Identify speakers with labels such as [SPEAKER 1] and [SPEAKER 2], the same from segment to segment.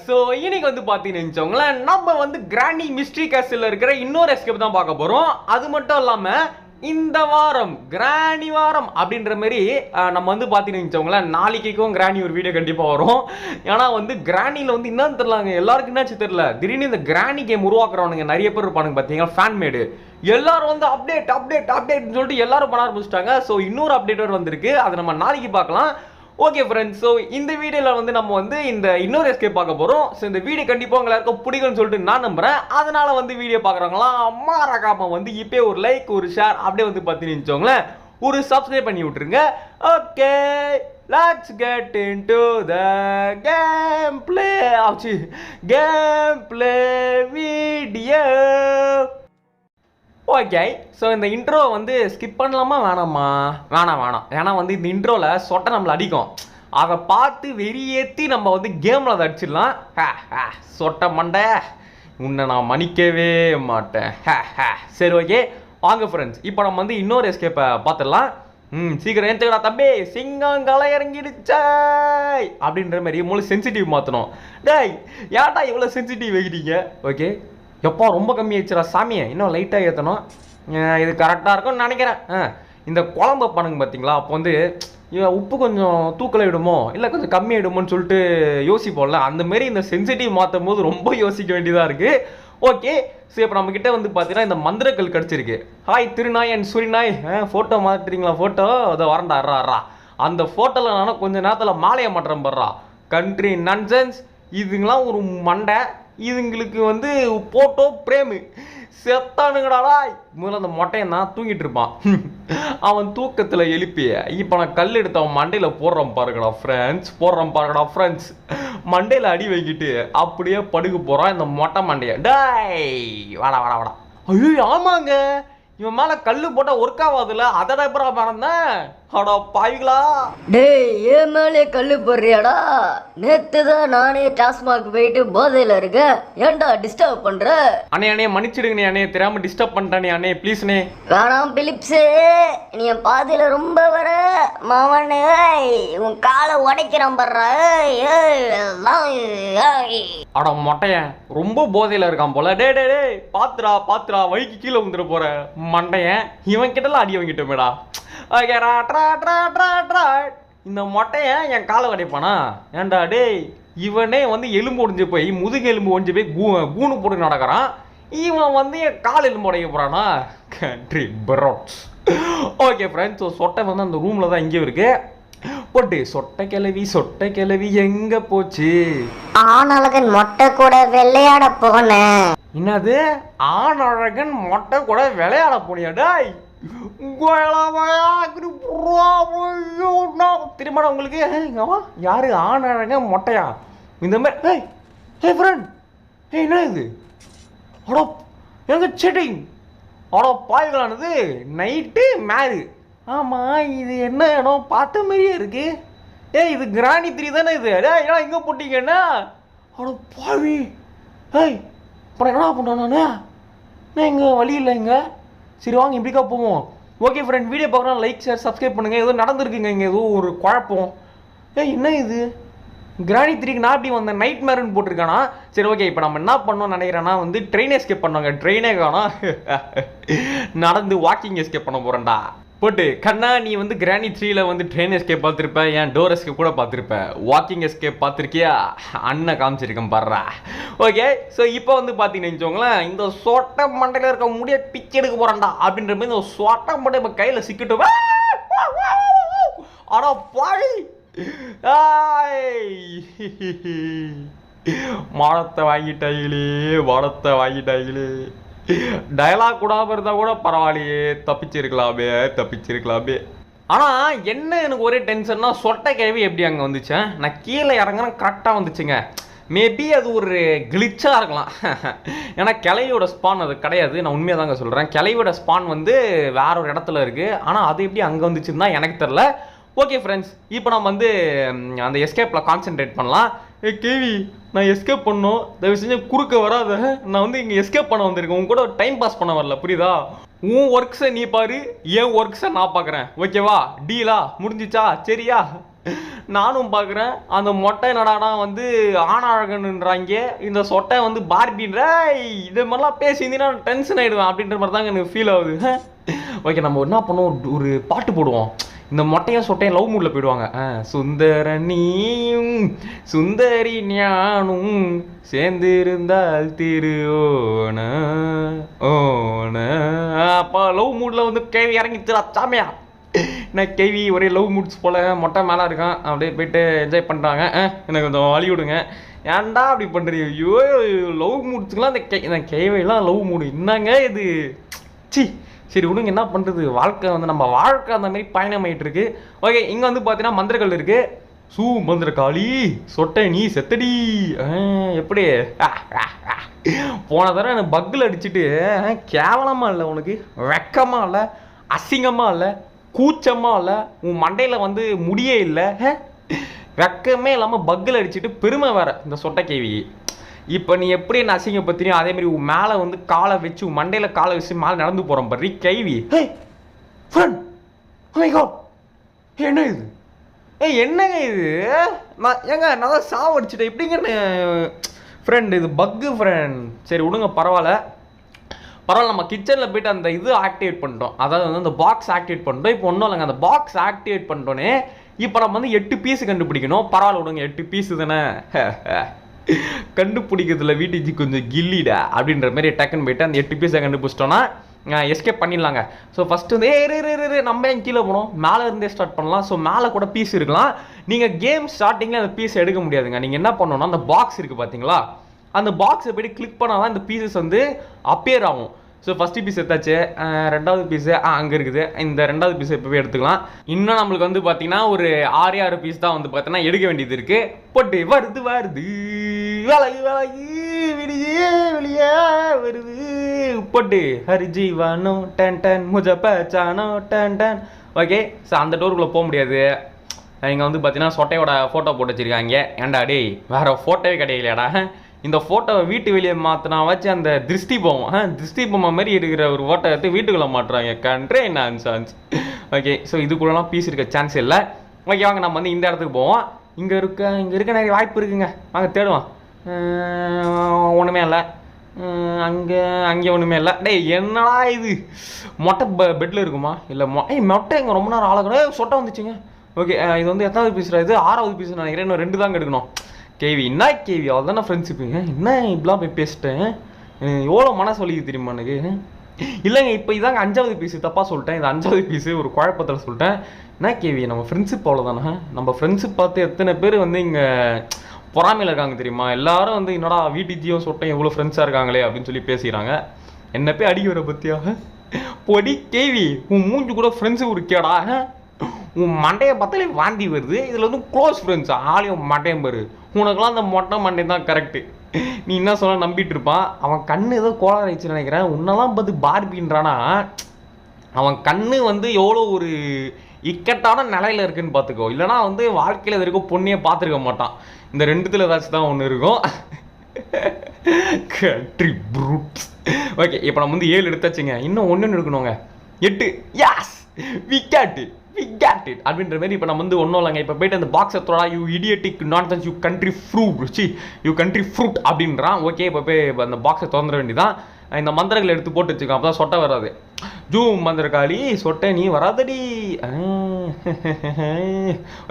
[SPEAKER 1] So இன்னைக்கு வந்து பார்த்தீங்கன்னு நம்ம வந்து கிராண்டி மிஸ்ட்ரி கேஸ்டில் இருக்கிற இன்னொரு எஸ்கேப் தான் பார்க்க போகிறோம். அது மட்டும் இல்லாமல் இந்த வாரம் கிராணி வாரம் அப்படின்ற மாதிரி நம்ம வந்து பார்த்தீங்கன்னு நாளைக்கும் கிராணி ஒரு வீடியோ கண்டிப்பாக வரும். ஏன்னா வந்து கிராணியில் வந்து என்னன்னு தெரியலாங்க, எல்லாருக்கும் என்னாச்சு தெரியல, திடீர்னு இந்த கிராணி கேம் உருவாக்குறவனுங்க நிறைய பேர் இருப்பானுங்க பார்த்தீங்கன்னா, ஃபேன் மேடு எல்லாரும் வந்து அப்டேட்னு சொல்லிட்டு எல்லாரும் பண்ண ஆரம்பிச்சிட்டாங்க. ஸோ இன்னொரு அப்டேட் வந்திருக்கு, அதை நம்ம நாளைக்கு பார்க்கலாம். ஓகே ஃப்ரெண்ட்ஸ், ஸோ இந்த வீடியோவில் வந்து நம்ம வந்து இந்த இன்னொரு எஸ்கேப் பார்க்க போகிறோம். ஸோ இந்த வீடியோ கண்டிப்பாக உங்களை யாருக்கும் பிடிக்கும்னு சொல்லிட்டு நான் நம்புகிறேன். அதனால் வந்து வீடியோ பார்க்குறவங்களாம் மறக்காம வந்து இப்போ ஒரு லைக் ஒரு ஷேர் அப்படியே வந்து பார்த்தீங்கன்னு ஒரு சப்ஸ்கிரைப் பண்ணி விட்டுருங்க. Okay, let's get into the game play video. Okay, so இந்த இன்ட்ரோ வந்து ஸ்கிப் பண்ணலாமா வேணாமா? வேணாம். ஏன்னா வந்து இந்த இன்ட்ரோவில் சொட்டை நம்மளை அடிக்கும், அதை பார்த்து வெறியேற்றி நம்ம வந்து கேமில் அதை அடிச்சிடலாம். சொட்டை மண்டை உன்னை நான் மன்னிக்கவே மாட்டேன். சரி ஓகே வாங்க ஃப்ரெண்ட்ஸ், இப்போ நம்ம வந்து இன்னொரு எஸ்கேப்பை பார்த்துடலாம். சீக்கிரம் ஏற்றுக்கடா தம்பி, சிங்கம் களை இறங்கிடுச்சா அப்படின்ற மாதிரி மூளை சென்சிட்டிவ் மாற்றணும். டேய் ஏன்டா இவ்வளோ சென்சிட்டிவ் வைக்கிறீங்க? ஓகே எப்போ ரொம்ப கம்மியாகிடுச்சுரா சாமியை, இன்னும் லைட்டாக ஏற்றணும். இது கரெக்டாக இருக்கும்னு நினைக்கிறேன். இந்த குழம்பு பண்ணுங்க பார்த்தீங்களா, அப்போ வந்து உப்பு கொஞ்சம் தூக்கலாயிடுமோ இல்லை கொஞ்சம் கம்மியாயிடுமோன்னு சொல்லிட்டு யோசிப்போம்ல, அந்தமாரி இந்த சென்சிட்டிவ் மாற்றும் போது ரொம்ப யோசிக்க வேண்டியதாக இருக்குது. ஓகே, ஸோ இப்போ நம்மக்கிட்ட வந்து பார்த்தீங்கன்னா இந்த மந்திரக்கல் கிடச்சிருக்கு. ஹாய் திருநாய் அண்ட் சுரிநாய், ஃபோட்டோ மாற்றுறீங்களா? ஃபோட்டோ அதை வரண்டா அந்த ஃபோட்டோவில் நானும் கொஞ்சம் நேரத்தில் மாலையை மாற்றம் படுறா. கண்ட்ரி நன்சென்ஸ், இதுங்களாம் ஒரு மண்டை, இதுங்களுக்கு வந்து போட்டோ பிரேமு செத்தானுங்கடாடா. முதல்ல அந்த மொட்டையன் தான் தூங்கிட்டு இருப்பான், அவன் தூக்கத்தில் எழுப்பி இப்போ நான் கல் எடுத்து அவன் மண்டையில் போடுறான் பாருங்கடா ஃப்ரெண்ட்ஸ், மண்டையில் அடி வைக்கிட்டு அப்படியே படுக்க போகிறான் இந்த மொட்டை மண்டையை. டாய் வாடா. ஐயோ ஆமாங்க, இவன் மேலே கல் போட்டால் ஒர்க் ஆகாதுல்ல, அதோட அப்புறம் மறந்தேன். அடா பாய்களா,
[SPEAKER 2] டேய் ஏன் மேலே கல்லு போடுறியாடா? நேத்து தான் நானே டாஸ்மாக் போயிட்டு போதையில இருக்கேன், ஏன்டா டிஸ்டர்ப் பண்ற?
[SPEAKER 1] அண்ணே மன்னிச்சிடுங்கண்ணே, அண்ணே தெரியாம டிஸ்டர்ப் பண்ணிட்டானே அண்ணே, ப்ளீஸ்ண்ணே.
[SPEAKER 2] வேணாம் பிலிப்ஸு, நீ என் பாதையில ரொம்ப வர மாவனே, உன் காலை உடைக்கிறான் படுற.
[SPEAKER 1] அட மொட்டையன் ரொம்ப போதையில இருக்கான் போல. டே பாத்துரா வழிக்கு கீழே வந்துட போற மண்டையன், இவன் கிட்டலாம் அடி வாங்கிட்டோமேடா. இந்த மொட்டையன் என் காலை உடைப்பானா? ஏன்டா டேய், இவனே வந்து எலும்பு ஒடிஞ்சு போய் முதுகு எலும்பு ஒடிஞ்சு போய் கூணு போட்டு நடக்கிறான், இவன் வந்து என் கால் எலும்பு உடைக்க போறானா? கண்ட்ரி பரோட்ஸ். ஓகே ஃப்ரெண்ட்ஸ், ஸோ சொட்டை வந்து அந்த ரூமில் தான் இங்கே இருக்கு. போட்டு சொட்டை கிளவி எங்க போச்சு?
[SPEAKER 2] ஆணழகன் மொட்டை கூட விளையாட போனேன்.
[SPEAKER 1] என்னது ஆணழகன் மொட்டை கூட விளையாட போனியா? டாய் திரும்ப உங்களுக்கு யாரு ஆணழகன் மொட்டையா இந்த மாதிரி? என்ன இது? அடோ எங்க செட்டிங், அடோ பாய்களானது நைட்டு மேரு. ஆமாம், இது என்ன இடம் பார்த்த மாதிரியே இருக்கு. இது கிராணி 3 தானே இது? ஏன்னா எங்கே போட்டீங்கன்னா? அவ்வளோ பாவி. அப்புறம் என்ன பண்ணுறேன் நான் இங்கே வழி இல்லைங்க. சரி வாங்க இப்படிக்கா போவோம். ஓகே ஃப்ரெண்ட், வீடியோ பார்க்குறோம், லைக் ஷேர் சப்ஸ்கிரைப் பண்ணுங்கள். ஏதோ நடந்துருக்குங்க இங்கே, ஏதோ ஒரு குழப்பம். என்ன இது? கிராணி 3க்கு நான் அப்படி வந்தேன், நைட் மேருன்னு போட்டிருக்கானா? சரி ஓகே, இப்போ நம்ம என்ன பண்ணோம்னு நினைக்கிறேன்னா வந்து ட்ரெயின் எஸ்கேப் பண்ணுவாங்க. ட்ரெயினே காணோம், நடந்து வாக்கிங் எஸ்கேப் பண்ண போகிறேன்டா. போட்டு கண்ணா, நீ வந்து கிராணி 3ல வந்து ட்ரெயின் எஸ்கேப் பார்த்துருப்ப, ஏன் டோர் எஸ்கேப் கூட பார்த்துருப்ப, வாக்கிங் எஸ்கேப் பார்த்துருக்கியா? அண்ணன் காமிச்சிருக்கேன் பாடுறா. ஓகே, ஸோ இப்போ வந்து பார்த்தீங்கன்னு இந்த சொட்டை மண்டையில் இருக்க முடிய பிச்சு எடுக்க போகிறான்டா அப்படின்ற மாதிரி இந்த சொட்டை மண்டை இப்போ கையில் சிக்கிட்டு ஆனா பாய் மானத்தை வாங்கிட்டாங்களே. டயலாக் கூடாம இருந்தா கூட பரவாயில்லையே, தப்பிச்சிருக்கலாமே. ஆனால் என்ன எனக்கு ஒரே டென்ஷன்னா, சொட்டை கேள்வி எப்படி அங்கே வந்துச்சேன்? நான் கீழே இறங்குறேன், கரெக்டாக வந்துச்சுங்க. மேபி அது ஒரு கிளிச்சாக இருக்கலாம். ஏன்னா கிளையோட ஸ்பான் அது கிடையாது, நான் உண்மையாக தாங்க சொல்கிறேன். கிளையோட ஸ்பான் வந்து வேற ஒரு இடத்துல இருக்குது, ஆனால் அது எப்படி அங்கே வந்துச்சுன்னு தான் எனக்கு தெரில. ஓகே ஃப்ரெண்ட்ஸ், இப்போ நம்ம வந்து அந்த எஸ்கேப்பில் கான்சென்ட்ரேட் பண்ணலாம். கேவி, நான் எஸ்கேப் பண்ணோம், தயவு செஞ்சு குறுக்க வராத. நான் வந்து இங்கே எஸ்கேப் பண்ண வந்திருக்கேன், உங்க கூட டைம் பாஸ் பண்ண வரல, புரியுதா? உன் ஒர்க்ஸை நீ பாரு, என் ஒர்க்ஸை நான் பார்க்குறேன். ஓகேவா? டீலா முடிஞ்சிச்சா? சரியா? நானும் பார்க்குறேன் அந்த மொட்டை நடானா வந்து ஆணழகன்றாங்க, இந்த சொட்டை வந்து பார்பின்ற. இது மாதிரிலாம் பேசியிருந்தீங்கன்னா டென்ஷன் ஆகிடுவேன் அப்படின்ற மாதிரி தாங்க எனக்கு ஃபீல் ஆகுது. ஓகே, நம்ம என்ன பண்ணுவோம், ஒரு பாட்டு போடுவோம். இந்த மொட்டையும் சொட்டையும் லவ் மூடில் போயிடுவாங்க. சுந்தர நீயும் சுந்தரி ஞானும் சேர்ந்திருந்தால் திருவோன ஓன. அப்போ லவ் மூடில் வந்து கேள்வி இறங்கிச்சுரா சாமியா. நான் கேள்வி ஒரே லவ் மூட்ஸ் போல் மொட்டை மேலே இருக்கான், அப்படியே போயிட்டு என்ஜாய் பண்ணுறாங்க. எனக்கு கொஞ்சம் வழி விடுங்க, ஏன்டா அப்படி பண்ணுறீங்க? ஐயோ, லவ் மூட்ஸுக்கெலாம் இந்த கேள்வியெல்லாம் லவ் மூடு என்னங்க இது? சி சரி விடுங்க, என்ன பண்ணுறது, வாழ்க்கை வந்து நம்ம வாழ்க்கை அந்த மாதிரி பயணமாயிட்டு இருக்கு. ஓகே, இங்கே வந்து பார்த்தீங்கன்னா மந்திரக்கல் இருக்கு. மந்திரகாளி சொட்டை நீ செத்தடி. எப்படி போன தடவை எனக்கு பக்கில் அடிச்சுட்டு கேவலமாக இல்லை, உனக்கு வெக்கமாக இல்லை, அசிங்கமாக இல்லை, கூச்சமாக இல்லை, உன் மண்டையில் வந்து முடியே இல்லை, வெக்கமே இல்லாமல் பக்கில் அடிச்சுட்டு பெருமை வேற இந்த சொட்டை கேவி. இப்போ நீ எப்படி என்ன அசிங்கப்படுத்தினியோ அதே மாதிரி உன் மேலே வந்து காலை வச்சு உன் மண்டையில் காலை வச்சு மேலே நடந்து போகிறோம் பர்றி கைவி. என்ன இது? என்னங்க இது? நான் தான் சாவடிச்சிட்டேன் எப்படிங்க ஃப்ரெண்ட், இது பக்கு ஃப்ரெண்ட். சரி விடுங்க, பரவாயில்ல. நம்ம கிச்சனில் போய்ட்டு அந்த இது ஆக்டிவேட் பண்ணிட்டோம், அதாவது வந்து அந்த பாக்ஸ் ஆக்டிவேட் பண்ணிட்டோம். இப்போ ஒன்றும் இல்லைங்க, அந்த பாக்ஸ் ஆக்டிவேட் பண்ணிட்டோன்னே இப்போ நம்ம வந்து 8 பீஸு கண்டுபிடிக்கணும். பரவாயில்ல விடுங்க, 8 பீஸு தானே, கண்டுபிடிக்கிறதுல வீட்டுக்கு கொஞ்சம் கில்லிடா அப்படின்ற மாதிரி டக்குன்னு போயிட்டு அந்த 8 பீஸை கண்டுபிடிச்சிட்டோன்னா எஸ்கேப் பண்ணிடலாங்க. ஸோ ஃபஸ்ட்டு வந்து நம்ம ஏன் கீழே போனோம், மேலே இருந்தே ஸ்டார்ட் பண்ணலாம். ஸோ மேலே கூட பீஸ் இருக்கலாம். நீங்கள் கேம் ஸ்டார்டிங்கில் அந்த பீஸ் எடுக்க முடியாதுங்க. நீங்கள் என்ன பண்ணணும்னா அந்த பாக்ஸ் இருக்குது பார்த்தீங்களா, அந்த பாக்ஸை போய்ட்டு கிளிக் பண்ணால் தான் இந்த பீசஸ் வந்து அப்பியர் ஆகும். ஸோ ஃபஸ்ட்டு பீஸ் எடுத்தாச்சு, ரெண்டாவது பீஸு அங்கே இருக்குது. இந்த ரெண்டாவது பீஸை இப்போவே எடுத்துக்கலாம். இன்னும் நம்மளுக்கு வந்து பார்த்தீங்கன்னா ஒரு 6 பீஸ் தான் வந்து பார்த்தீங்கன்னா எடுக்க வேண்டியது இருக்குது. போட்டு வருது வெளியே வருது போட்டு ஹரிஜீவானோ டன் டன் முஜப்பானோ டன் டன். ஓகே, ஸோ அந்த டோருக்குள்ளே போக முடியாது. இங்கே வந்து பார்த்தீங்கன்னா சொட்டையோட ஃபோட்டோ போட்டு வச்சுருக்காங்க. ஏன்டா டேய், வேறு ஃபோட்டோவே கிடையாதுடா. இந்த ஃபோட்டோவை வீட்டு வெளியே மாற்றினா வச்சு அந்த திருஷ்டி பொம்மை மாதிரி இருக்கிற ஒரு ஃபோட்டோ எடுத்து வீட்டுக்குள்ளே மாட்டுறாங்க. கண்ட்ரே நான் சான்ஸ். ஓகே, ஸோ இதுக்குள்ளலாம் பீஸ் இருக்க சான்ஸ் இல்லை. ஓகே, வாங்க நம்ம வந்து இந்த இடத்துக்கு போவோம். இங்கே இருக்க நிறைய வாய்ப்பு இருக்குங்க, வாங்க தேடுவோம். ஒன்றுமே இல்லை, அங்கே ஒன்றுமே இல்லை. டேய் என்னடா இது, மொட்டை பெட்டில் இருக்குமா? இல்லை மொட்டை இங்கே ரொம்ப நேரம் ஆளக்கூட சொட்டை வந்துச்சுங்க. ஓகே, இது வந்து எத்தனாவது பீஸ்ரா? இது 6வது பீஸ் நினைக்கிறேன். இன்னும் 2 தாங்க எடுக்கணும். கேவி என்ன கேவி, அவள் தானே ஃப்ரெண்ட்ஷிப்புங்க. என்ன இப்படிலாம் போய் பேசிட்டேன், எவ்வளோ மனசு வலிக்கு தெரியுமா எனக்கு. இல்லைங்க, இப்போ இதாங்க 5வது பீஸு, தப்பாக சொல்லிட்டேன். இது 5வது பீஸு, ஒரு குழப்பத்தில் சொல்லிட்டேன். என்ன கேவி, நம்ம ஃப்ரெண்ட்ஷிப் அவ்வளோதானே. நம்ம ஃப்ரெண்ட்ஷிப் பார்த்து எத்தனை பேர் வந்து இங்கே பொறாமையில் இருக்காங்க தெரியுமா. எல்லாரும் வந்து என்னடா வீட்டுஜியும் சொட்டேன் எவ்வளோ ஃப்ரெண்ட்ஸாக இருக்காங்களே அப்படின்னு சொல்லி பேசிக்கிறாங்க. என்ன போய் அடிக்க வர பற்றியாக பொடி கேவி, உன் மூஞ்சி கூட ஃப்ரெண்ட்ஸு ஒரு கேடா. உன் மண்டையை பார்த்தாலே வாந்தி வருது, இதில் வந்து க்ளோஸ் ஃப்ரெண்ட்ஸ் ஆளையும் மண்டையும் பாரு. உனக்குலாம் அந்த மொட்டை மண்டை தான் கரெக்டு. நீ என்ன சொல்ல நம்பிட்டு இருப்பான். அவன் கண்ணு ஏதோ கோளாறு ஆயிடுச்சுன்னு நினைக்கிறேன். உன்னெல்லாம் பார்த்து பார்பின்றானா, அவன் கண்ணு வந்து எவ்வளோ ஒரு இக்கட்டான நிலையில் இருக்குன்னு பார்த்துக்கோ. இல்லைனா வந்து வாழ்க்கையில் இது இருக்கும் பொண்ணையே பார்த்துருக்க மாட்டான். இந்த 2த்துல ஏதாச்சும் தான் ஒன்று இருக்கும். Country fruits. ஓகே, இப்போ நம்ம வந்து 7 எடுத்தாச்சுங்க. இன்னும் 1 எடுக்கணுங்க. 8. யாஸ், வி கேட் இட் அப்படின்ற மாதிரி. இப்போ நம்ம வந்து ஒன்றும் இல்லைங்க, இப்போ போயிட்டு அந்த பாக்ஸ் எடுத்துடா. You idiotic nonsense, you country fruit அப்படின்றான். ஓகே, இப்போ போய் அந்த பாக்ஸை திறந்துட வேண்டியதான். இந்த மந்திரங்களை எடுத்து போட்டு வச்சுக்கோ, அப்போ தான் சொட்டை வராது. மந்திரகாளி சொட்டை நீ வராதடி.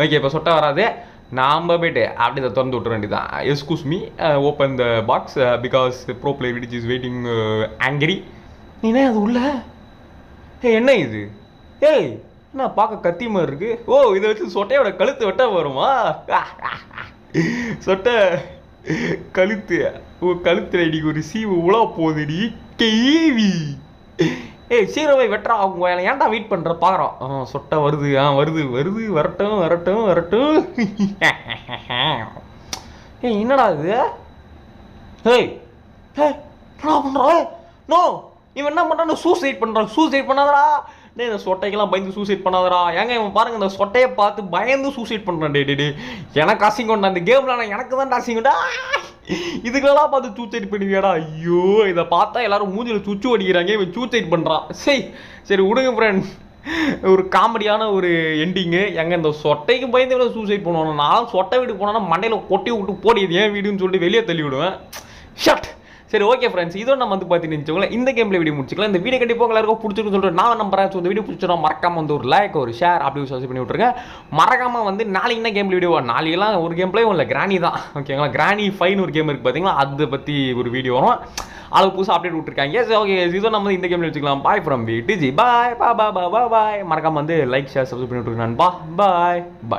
[SPEAKER 1] ஓகே, இப்போ சொட்டை வராது. நாம் போய்ட்டு அப்படி இதை திறந்து விட்டுற வேண்டியதான். Excuse me, open the box because bro player which is waiting angry. நீனே அது உள்ள என்ன இது? என்ன பார்க்க கத்தி மாதிரி இருக்கு. இதை வச்சு சொட்டையோட கழுத்து வெட்ட வருமா? சொட்டை கழுத்து கழுத்துல இடிக்கு ஒரு சீவு உலா போகுதுடி கேவி. சீரவை வெட்டுறா. அவங்க ஏன்டா வெயிட் பண்ணுற பார்க்குறோம். சொட்டை வருது, வரட்டும். என்னடா இது? என்ன பண்ணுற? நோ, இவன் என்ன பண்ணுறான்? சூசைட் பண்ணாதடா. இந்த சொட்டைக்கெல்லாம் பயந்து சூசைட் பண்ணாதடா. ஏங்க இவன் பாருங்க, இந்த சொட்டையை பார்த்து பயந்து சூசைட் பண்ணுறான். டே எனக்கு அசிங்கம்டா, இந்த கேமில் எனக்கு தான் அசிங்கம்டா. இதுக்கெல்லாம் பார்த்து சூசைட் பண்ணுவியாடா? ஐயோ, இதை பார்த்தா எல்லாரும் மூஞ்சில் சுச்சு அடிக்கிறாங்க, இவன் சூசைட் பண்ணுறான். சரி விடுங்க ஃப்ரெண்ட். ஒரு காமெடியான ஒரு எண்டிங்கு. எங்க இந்த சொட்டைக்கு பயந்து சூசைட் பண்ணுவாங்க. நான் சொட்டை வீட்டுக்கு போனோன்னா மண்டையில் கொட்டி விட்டு போடி இது ஏன் வீடுன்னு சொல்லிட்டு வெளியே தள்ளி விடுவேன். ஷட். சரி ஓகே ஃப்ரெண்ட்ஸ், இதோ நம்ம வந்து பார்த்துட்டு இந்த கேம்ல வீடியோ முடிச்சுக்கலாம். இந்த வீடியோ கண்டிப்பாக எல்லாருக்கும் பிடிச்சிருக்குன்னு சொல்லிட்டு நான் நம்புறேன். ஸோ இந்த வீடியோ பிடிச்சினா மறக்காம வந்து ஒரு லைக் ஒரு ஷேர் அப்படி சப்ஸ்கிரைப் பண்ணி விட்டுருங்க. மறக்காம வந்து நாளைக்கு என்ன கேம் வீடியோ, நாளைக்கெல்லாம் ஒரு கேம் பிளே இல்லை, கிராணி தான் ஓகேங்களா. கிராணி 5 ஒரு கேம் இருக்குது பார்த்தீங்களா, அதை பற்றி ஒரு வீடியோ வரும். அது புதுசாக அப்டேட் விட்டுருக்காங்க. சரி ஓகே, இதோ நம்ம இந்த கேம்ல வச்சுக்கலாம். Bye from VTG. பாய் பாய் பாய் பாய் பாய். மறக்காம வந்து லைக் ஷேர் சப்ஸ்கிரைப் பண்ணி விட்டுருங்க நண்பா. பாய் பாய்.